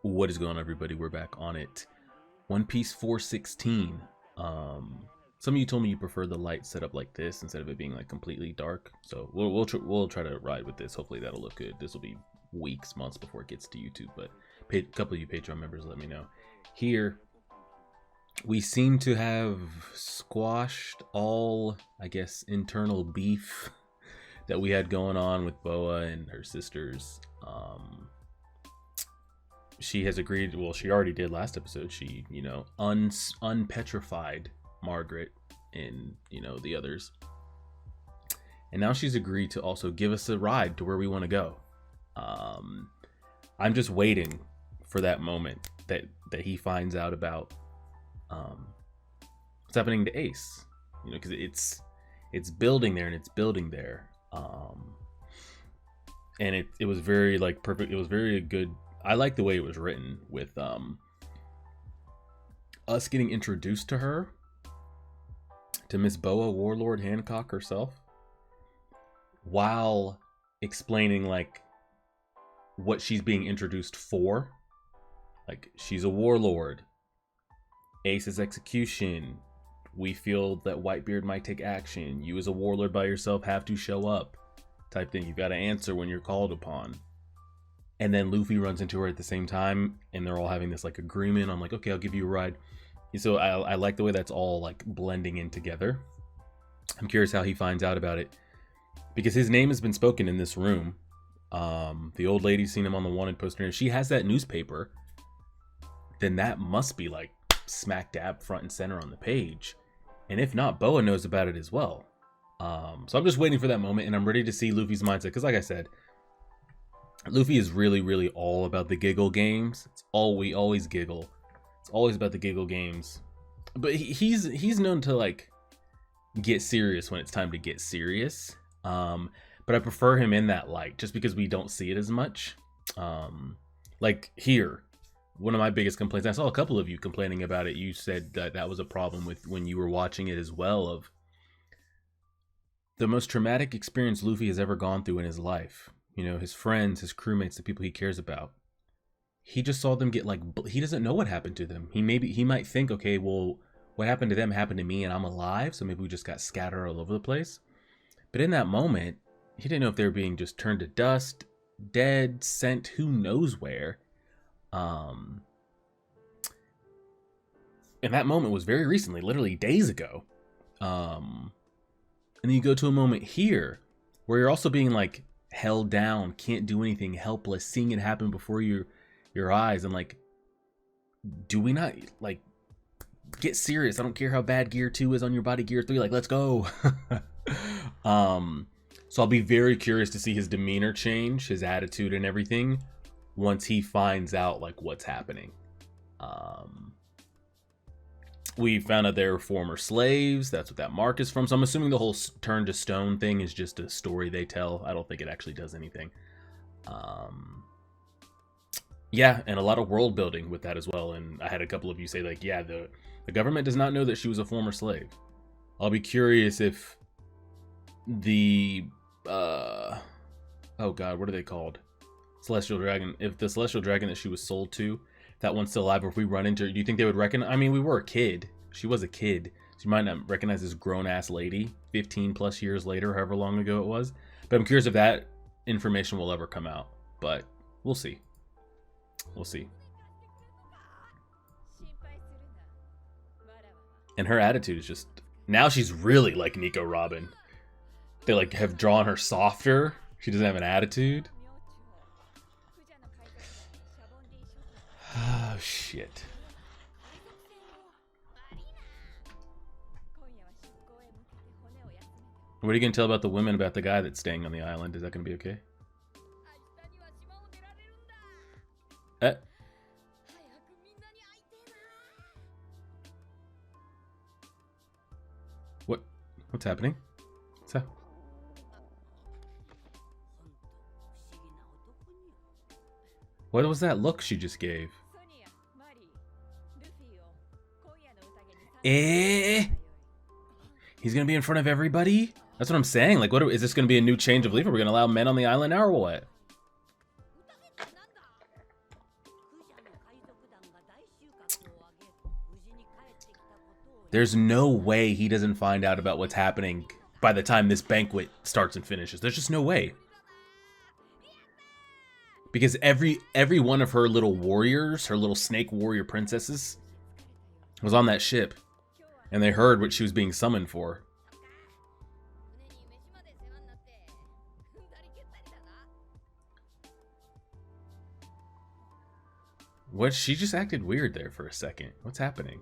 What is going on, everybody? We're back on it. One Piece 416. Some of you told me you prefer the light setup like this instead of it being like completely dark. So we'll try to ride with this. Hopefully that'll look good. This will be weeks, months before it gets to YouTube, but a couple of you Patreon members let me know. Here, we seem to have squashed all, I guess, internal beef that we had going on with Boa and her sisters. She has agreed, well, she already did last episode. She, unpetrified Margaret and, the others. And now she's agreed to also give us a ride to where we want to go. I'm just waiting for that moment that he finds out about what's happening to Ace. Because it's building there and it's building there. And it was very perfect. It was very good. I like the way it was written with us getting introduced to her, to Miss Boa Warlord Hancock herself, while explaining what she's being introduced for. She's a warlord. Ace's execution. We feel that Whitebeard might take action. You as a warlord by yourself have to show up. Type thing. You've got to answer when you're called upon. And then Luffy runs into her at the same time, and they're all having this agreement. I'm like, okay, I'll give you a ride. So I like the way that's all blending in together. I'm curious how he finds out about it, because his name has been spoken in this room. The old lady's seen him on the wanted poster, and if she has that newspaper, then that must be smack dab front and center on the page. And if not, Boa knows about it as well. So I'm just waiting for that moment, and I'm ready to see Luffy's mindset, because like I said, Luffy is really, really all about the giggle games. We always giggle. It's always about the giggle games. But he's known to get serious when it's time to get serious. But I prefer him in that light, just because we don't see it as much. Here, one of my biggest complaints, I saw a couple of you complaining about it. You said that was a problem with when you were watching it as well, of the most traumatic experience Luffy has ever gone through in his life. His friends, his crewmates, the people he cares about. He just saw them get he doesn't know what happened to them. He might think, okay, well, what happened to them happened to me and I'm alive, so maybe we just got scattered all over the place. But in that moment, he didn't know if they were being just turned to dust, dead, sent who knows where. And that moment was very recently, literally days ago. And then you go to a moment here where you're also being held down, can't do anything, helpless, seeing it happen before your eyes, and do we not get serious? I don't care how bad gear 2 is on your body, gear 3, let's go. So I'll be very curious to see his demeanor change, his attitude and everything once he finds out what's happening. We found out they were former slaves. That's what that mark is from. So I'm assuming the whole turn to stone thing is just a story they tell. I don't think it actually does anything. Yeah, and a lot of world building with that as well. And I had a couple of you say yeah, the government does not know that she was a former slave. I'll be curious if the oh god, what are they called? Celestial Dragon. If the Celestial Dragon that she was sold to, that one's still alive, or if we run into her, do you think they would recognize? I mean, we were a kid. She was a kid. So you might not recognize this grown-ass lady 15 plus years later, however long ago it was. But I'm curious if that information will ever come out. But we'll see. We'll see. And her attitude is just... Now she's really like Nico Robin. They have drawn her softer. She doesn't have an attitude. Oh, shit. What are you going to tell about the women about the guy that's staying on the island? Is that going to be okay? What's happening? So, what was that look she just gave? He's gonna be in front of everybody? That's what I'm saying. What is this gonna be a new change of leaf? Are we gonna allow men on the island now or what? There's no way he doesn't find out about what's happening by the time this banquet starts and finishes. There's just no way. Because every one of her little warriors, her little snake warrior princesses, was on that ship. And they heard what she was being summoned for. What? She just acted weird there for a second. What's happening?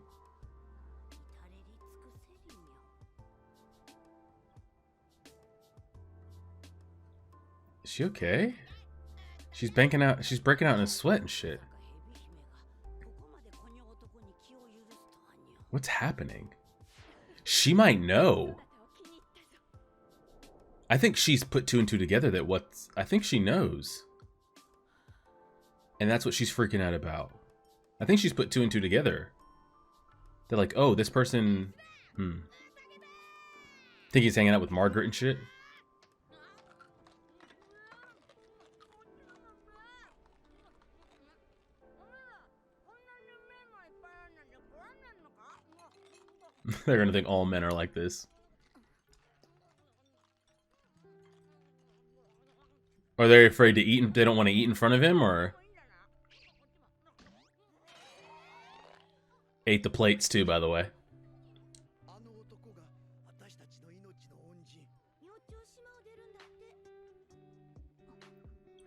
Is she okay? She's breaking out in a sweat and shit. What's happening? She might know. I think she's put two and two together I think she knows. And that's what she's freaking out about. I think she's put two and two together. They're like, oh, this person... Think he's hanging out with Margaret and shit? They're gonna think all men are like this. Are they afraid to eat? They don't want to eat in front of him, or... Ate the plates too, by the way.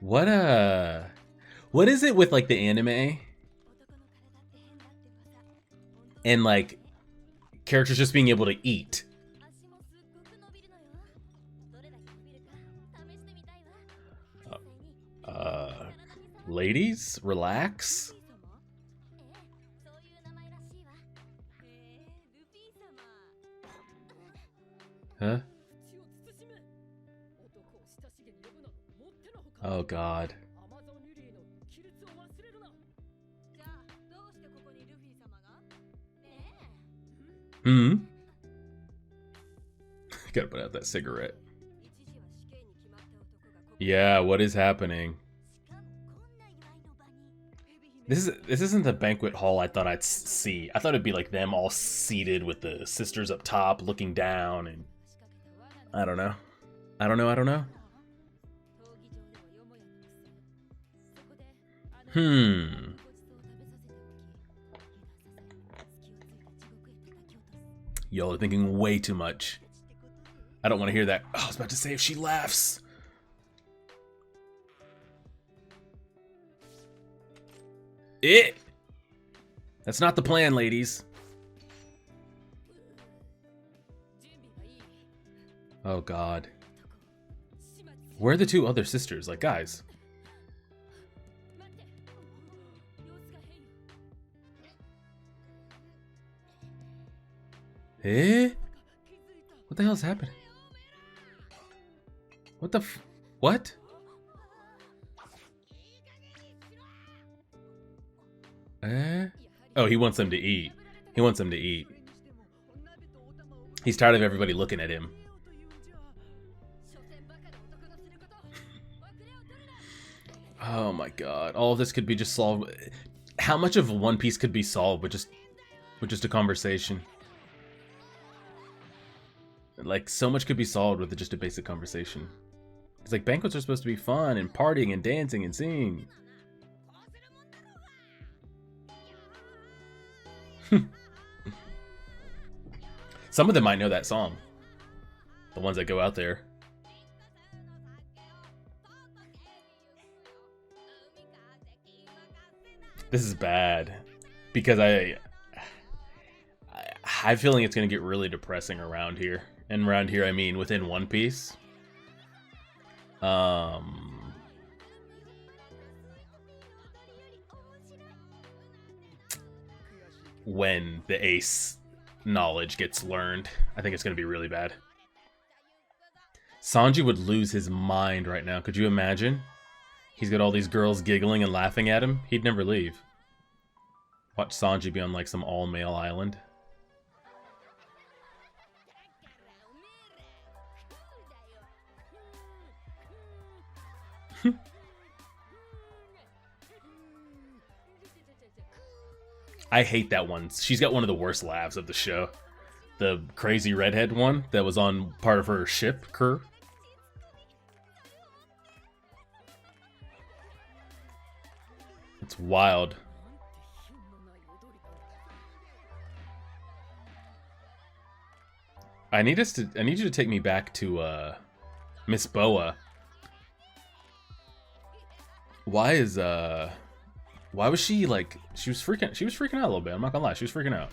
What is it with like the anime and like characters just being able to eat? Ladies, relax. Huh? Oh God. Gotta put out that cigarette. Yeah, what is happening? This isn't the banquet hall I thought I'd see. I thought it'd be like them all seated with the sisters up top looking down, and I don't know. I don't know. Y'all are thinking way too much. I don't want to hear that. Oh, I was about to say if she laughs. That's not the plan, ladies. Oh God. Where are the two other sisters? Like, guys. What the hell is happening? What the what? Oh, he wants them to eat. He wants them to eat. He's tired of everybody looking at him. Oh my God. All of this could be just solved. How much of One Piece could be solved with just a conversation? Like, so much could be solved with just a basic conversation. It's like banquets are supposed to be fun and partying and dancing and singing. Some of them might know that song. The ones that go out there. This is bad. Because I have a feeling it's going to get really depressing around here. And around here, I mean within One Piece. When the ace knowledge gets learned, I think it's going to be really bad. Sanji would lose his mind right now. Could you imagine? He's got all these girls giggling and laughing at him. He'd never leave. Watch Sanji be on like some all-male island. I hate that one. She's got one of the worst laughs of the show. The crazy redhead one that was on part of her ship crew. It's wild. I need you to take me back to Miss Boa. Why was she like she was freaking out a little bit, I'm not gonna lie, she was freaking out.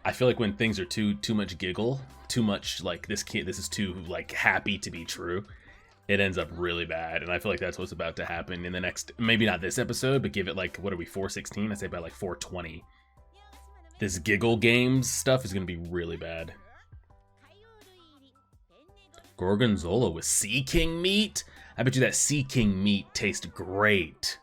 I feel like when things are too much giggle, too much like this is too like happy to be true, it ends up really bad. And I feel like that's what's about to happen in the next, maybe not this episode, but give it like, what are we, 416? I say by like 420. This giggle games stuff is gonna be really bad. Gorgonzola with Sea King meat? I bet you that Sea King meat tastes great.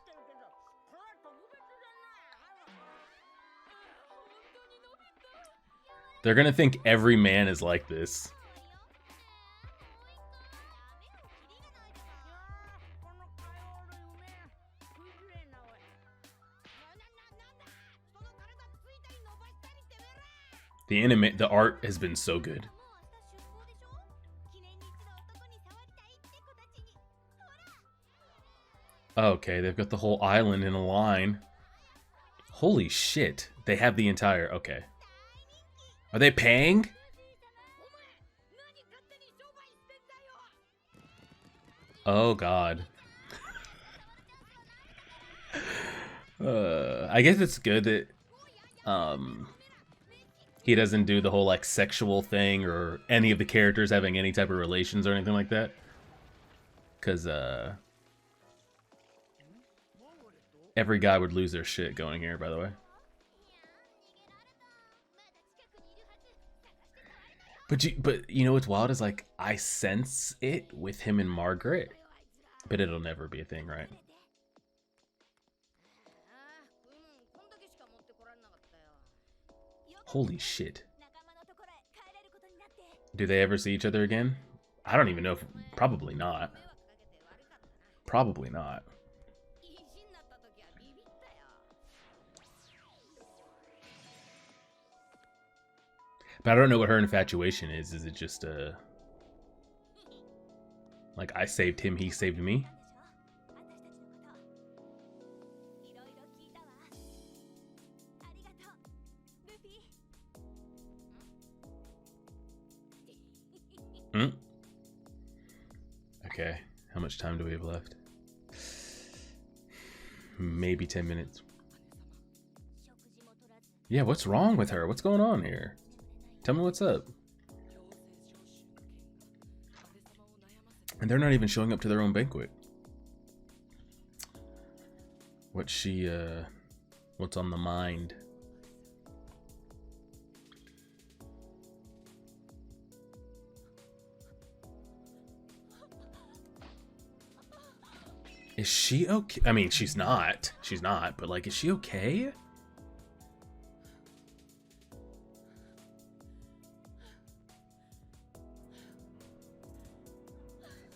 They're gonna think every man is like this. The art has been so good. Okay, they've got the whole island in a line. Holy shit. They have the entire... Okay. Are they paying? Oh, God. I guess it's good that he doesn't do the whole like sexual thing or any of the characters having any type of relations or anything like that. Because every guy would lose their shit going here, by the way. But you know what's wild is like I sense it with him and Margaret, but it'll never be a thing, right? Holy shit. Do they ever see each other again? I don't even know if... Probably not. Probably not. But I don't know what her infatuation is. Is it just like I saved him, he saved me? Okay, how much time do we have left? Maybe 10 minutes. Yeah, what's wrong with her? What's going on here? Tell me what's up. And they're not even showing up to their own banquet. What's on the mind? Is she okay? I mean, she's not, but like, is she okay?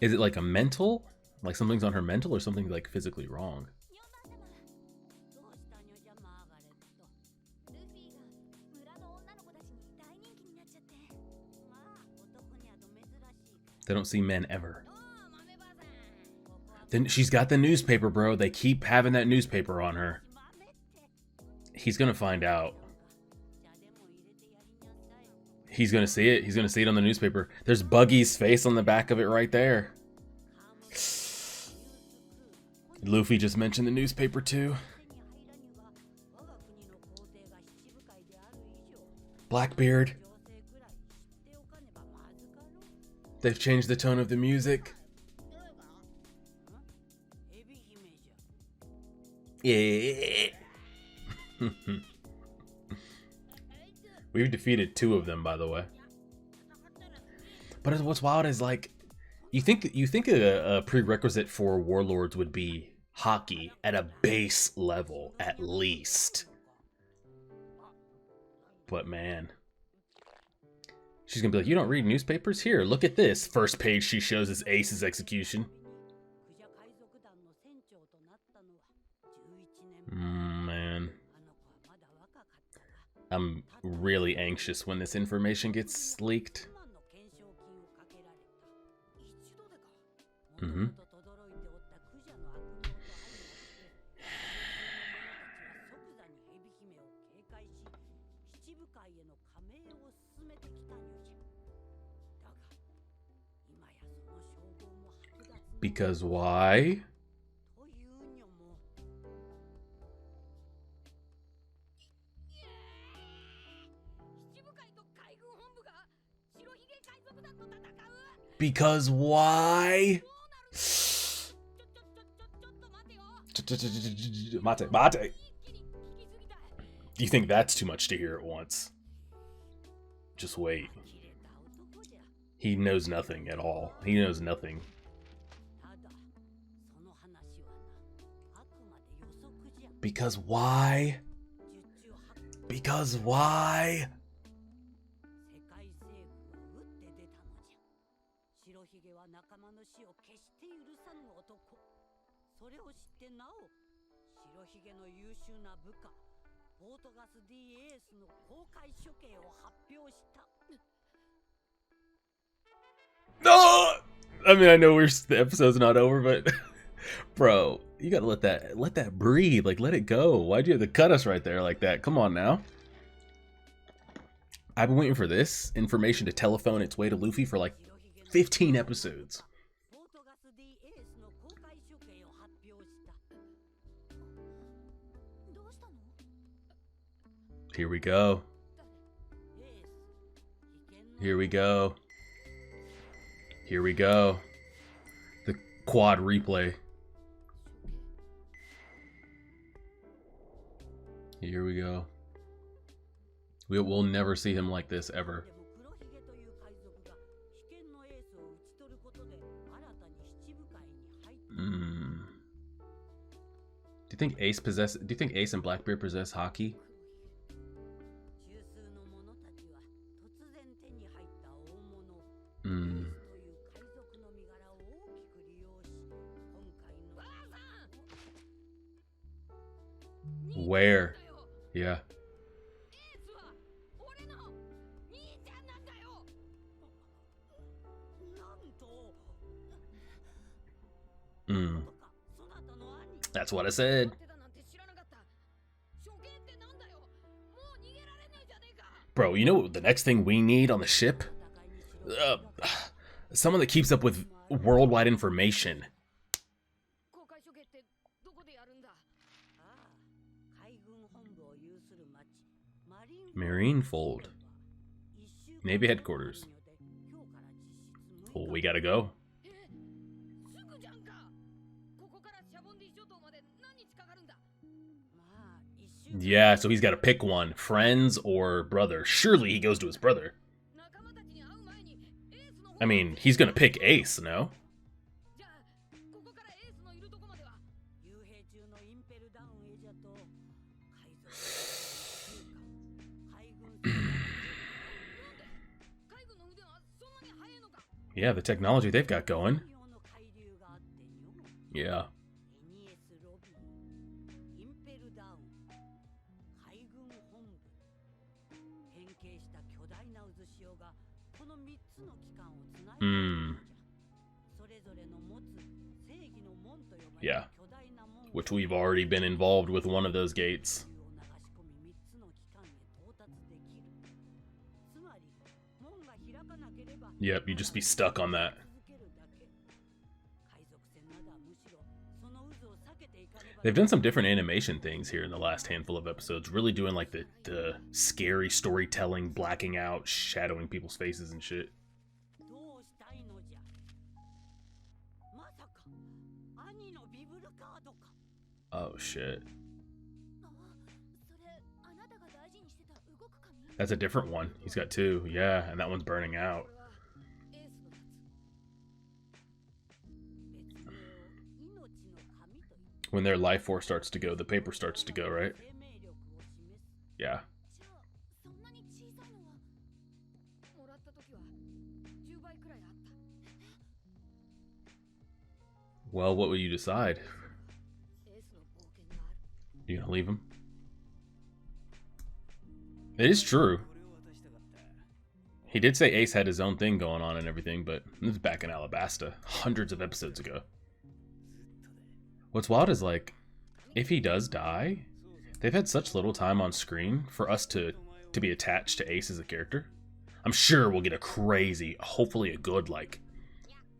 Is it like a mental? Like something's on her mental or something like physically wrong? They don't see men ever. Then she's got the newspaper, bro. They keep having that newspaper on her. He's gonna find out. He's gonna see it. He's gonna see it on the newspaper. There's Buggy's face on the back of it right there. Luffy just mentioned the newspaper too. Blackbeard. They've changed the tone of the music. Yeah. We've defeated 2 of them, by the way. But what's wild is like, you think a prerequisite for Warlords would be hockey at a base level at least. But man, she's gonna be like, you don't read newspapers? Here, look at this. First page she shows is Ace's execution. Man. I'm really anxious when this information gets leaked. Mm-hmm. Because why? Because why? Mate. You think that's too much to hear at once? Just wait. He knows nothing at all. He knows nothing. Because why? Because why? No! I mean, I know the episode's not over, but bro, you gotta let that breathe. Like, let it go. Why'd you have to cut us right there like that? Come on now. I've been waiting for this information to telephone its way to Luffy for like 15 episodes. Here we go. Here we go. Here we go. The quad replay. Here we go. We'll never see him like this ever. Do you think Ace and Blackbeard possess hockey? Where? Yeah. That's what I said. Bro, you know the next thing we need on the ship? Someone that keeps up with worldwide information. Marinefold. Navy headquarters. Well, we gotta go. Yeah, so he's got to pick one. Friends or brother. Surely he goes to his brother. I mean, he's gonna pick Ace, no? Yeah, the technology they've got going. Yeah. Yeah. Which we've already been involved with one of those gates. Yep, you just be stuck on that. They've done some different animation things here in the last handful of episodes, really doing like the scary storytelling, blacking out, shadowing people's faces and shit. Oh shit. That's a different one. He's got two, yeah, and that one's burning out. When their life force starts to go, the paper starts to go, right? Yeah. Well, what will you decide? You gonna leave him? It is true. He did say Ace had his own thing going on and everything, but this was back in Alabasta, hundreds of episodes ago. What's wild is, like, if he does die, they've had such little time on screen for us to be attached to Ace as a character. I'm sure we'll get a crazy, hopefully a good, like,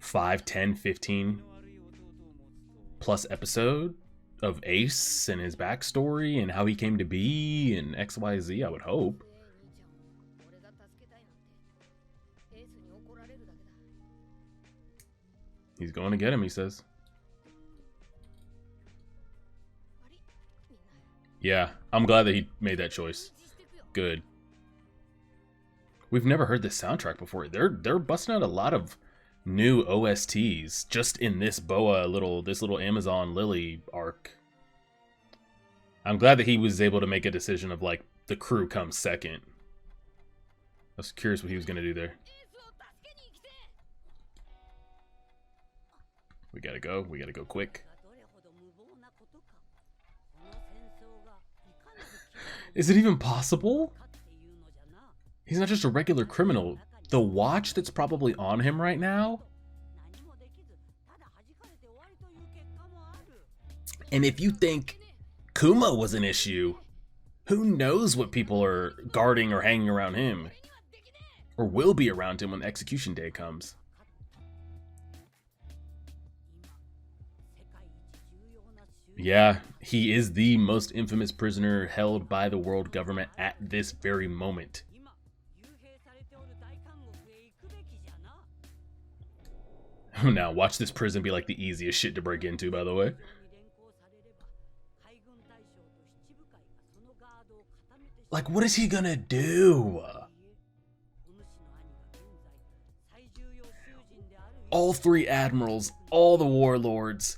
5, 10, 15 plus episode of Ace and his backstory and how he came to be and XYZ, I would hope. He's going to get him, he says. Yeah, I'm glad that he made that choice. Good. We've never heard this soundtrack before. They're busting out a lot of new OSTs just in this this little Amazon Lily arc. I'm glad that he was able to make a decision of, like, the crew comes second. I was curious what he was going to do there. We gotta go quick. Is it even possible? He's not just a regular criminal. The watch that's probably on him right now? And if you think Kuma was an issue, who knows what people are guarding or hanging around him? Or will be around him when execution day comes. Yeah, he is the most infamous prisoner held by the world government at this very moment. Now, watch this prison be like the easiest shit to break into, by the way. Like, what is he gonna do? All 3 admirals, all the warlords,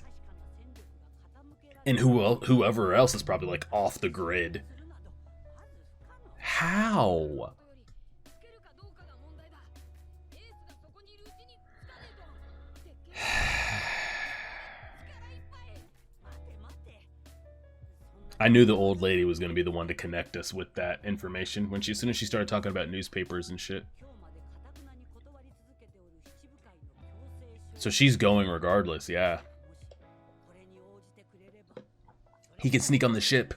and whoever else is probably, like, off the grid. How? I knew the old lady was going to be the one to connect us with that information as soon as she started talking about newspapers and shit. So she's going regardless, yeah. He can sneak on the ship.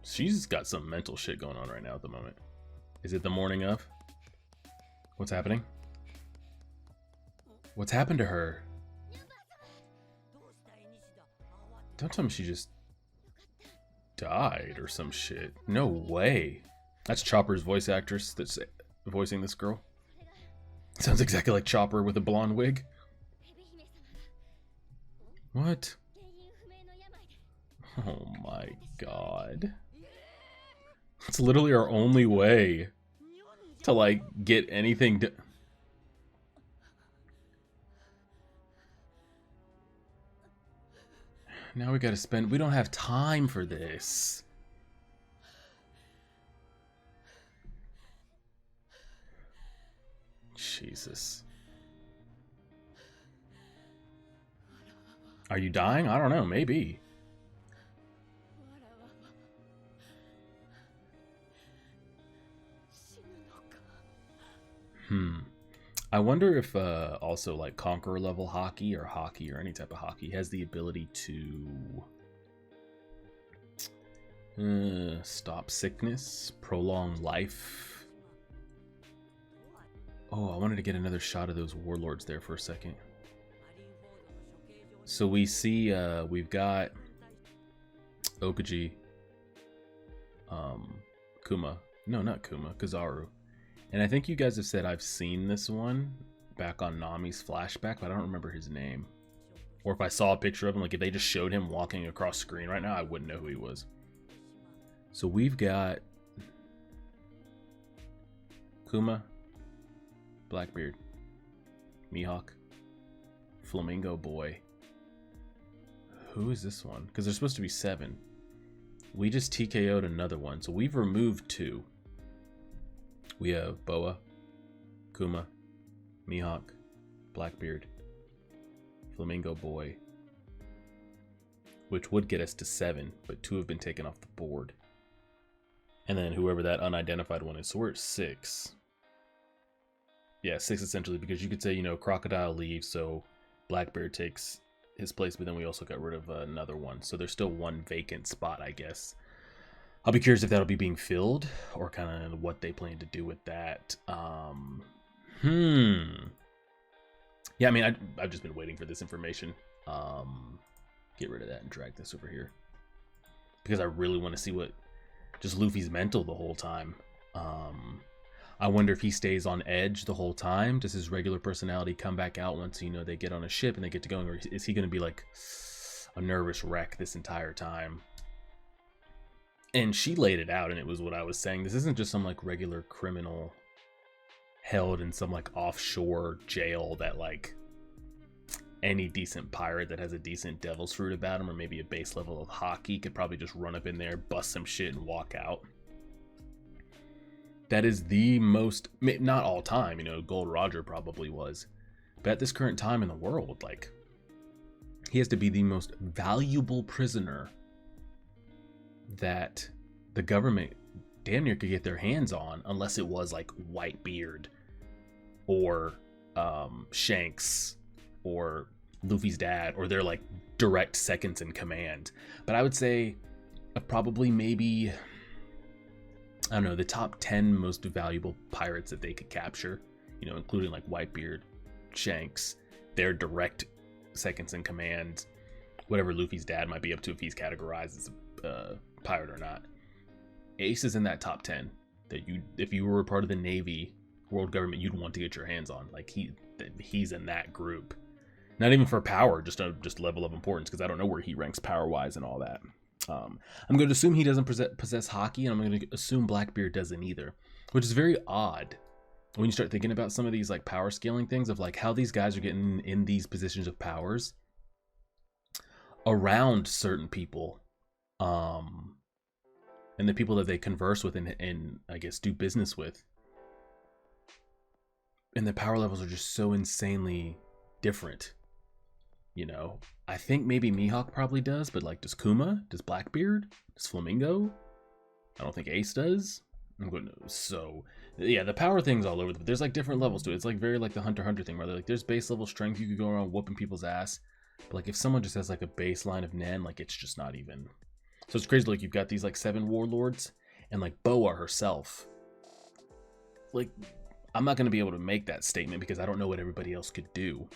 She's got some mental shit going on right now at the moment. Is it the morning of? What's happening? What's happened to her? Don't tell me she just died or some shit. No way. That's Chopper's voice actress that's voicing this girl. Sounds exactly like Chopper with a blonde wig. What? Oh my god. It's literally our only way to, like, get anything to... Now we gotta spend... We don't have time for this. Jesus. Are you dying? I don't know. Maybe. I wonder if also, like, Conqueror level hockey or any type of hockey has the ability to stop sickness, prolong life. Oh, I wanted to get another shot of those warlords there for a second. So we see we've got Okaji, Kuma. No, not Kuma, Kizaru. And I think you guys have said I've seen this one back on Nami's flashback, but I don't remember his name. Or if I saw a picture of him, like if they just showed him walking across screen right now, I wouldn't know who he was. So we've got Kuma, Blackbeard, Mihawk, Flamingo Boy. Who is this one? Because there's supposed to be 7. We just TKO'd another one, so we've removed 2. We have Boa, Kuma, Mihawk, Blackbeard, Flamingo Boy, which would get us to 7, but 2 have been taken off the board. And then whoever that unidentified one is, so we're at 6. Yeah, 6 essentially, because you could say, Crocodile leaves, so Blackbeard takes his place, but then we also got rid of another one. So there's still 1 vacant spot, I guess. I'll be curious if that'll be being filled or kind of what they plan to do with that. Yeah, I mean, I've just been waiting for this information. Get rid of that and drag this over here, because I really want to see what just Luffy's mental the whole time. I wonder if he stays on edge the whole time. Does his regular personality come back out once they get on a ship and they get to going, or is he going to be like a nervous wreck this entire time? And she laid it out, and it was what I was saying. This isn't just some like regular criminal held in some like offshore jail that like any decent pirate that has a decent devil's fruit about him, or maybe a base level of hockey, could probably just run up in there, bust some shit, and walk out. That is the most, not all time, Gold Roger probably was, but at this current time in the world, like, he has to be the most valuable prisoner that the government damn near could get their hands on, unless it was like Whitebeard or Shanks or Luffy's dad, or they're like direct seconds in command. But I would say probably maybe, I don't know, the top 10 most valuable pirates that they could capture, including like Whitebeard, Shanks, their direct seconds in command, whatever Luffy's dad might be up to if he's categorized as a pirate or not. Ace is in that top 10 that if you were a part of the Navy, world government, you'd want to get your hands on. Like he's in that group. Not even for power, just level of importance, because I don't know where he ranks power-wise and all that. I'm going to assume he doesn't possess hockey, and I'm going to assume Blackbeard doesn't either, which is very odd when you start thinking about some of these like power scaling things of like how these guys are getting in these positions of powers around certain people, and the people that they converse with and I guess do business with, and the power levels are just so insanely different. I think maybe Mihawk probably does, but like, does Kuma? Does Blackbeard? Does Flamingo? I don't think Ace does. I'm going to, so yeah, the power thing's all over, but there's like different levels to it. It's like very like the Hunter x Hunter thing, where like there's base level strength, you could go around whooping people's ass, but like if someone just has like a baseline of Nen, like it's just not even. So it's crazy. Like you've got these like 7 warlords, and like Boa herself. Like I'm not going to be able to make that statement because I don't know what everybody else could do.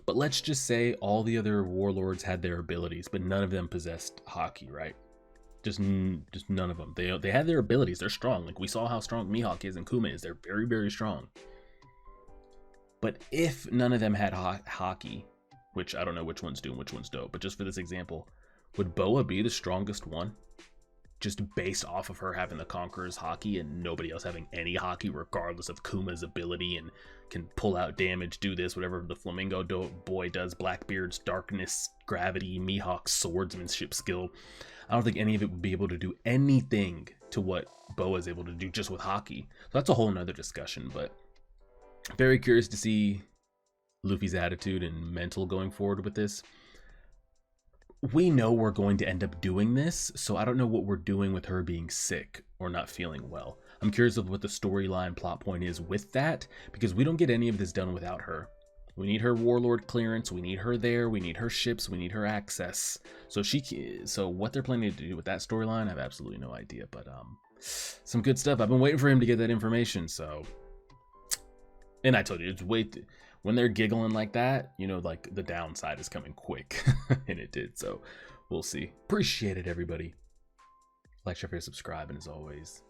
But let's just say all the other warlords had their abilities, but none of them possessed hockey, right? Just none of them. They had their abilities. They're strong. Like we saw how strong Mihawk is and Kuma is. They're very, very strong. But if none of them had hockey, which I don't know which ones do and which ones don't, but just for this example, would Boa be the strongest one? Just based off of her having the Conqueror's hockey and nobody else having any hockey, regardless of Kuma's ability and can pull out damage, do this, whatever the Flamingo boy does, Blackbeard's darkness, gravity, Mihawk's swordsmanship skill. I don't think any of it would be able to do anything to what Boa is able to do just with hockey. So that's a whole nother discussion, but very curious to see Luffy's attitude and mental going forward with this. We know we're going to end up doing this, so I don't know what we're doing with her being sick or not feeling well. I'm curious of what the storyline plot point is with that, because we don't get any of this done without her. We need her warlord clearance, we need her there, we need her ships, we need her access. So what they're planning to do with that storyline, I have absolutely no idea, but some good stuff. I've been waiting for him to get that information, so. And I told you, when they're giggling like that, like the downside is coming quick. And it did, so we'll see. Appreciate it, everybody. Like, share, subscribe, and as always,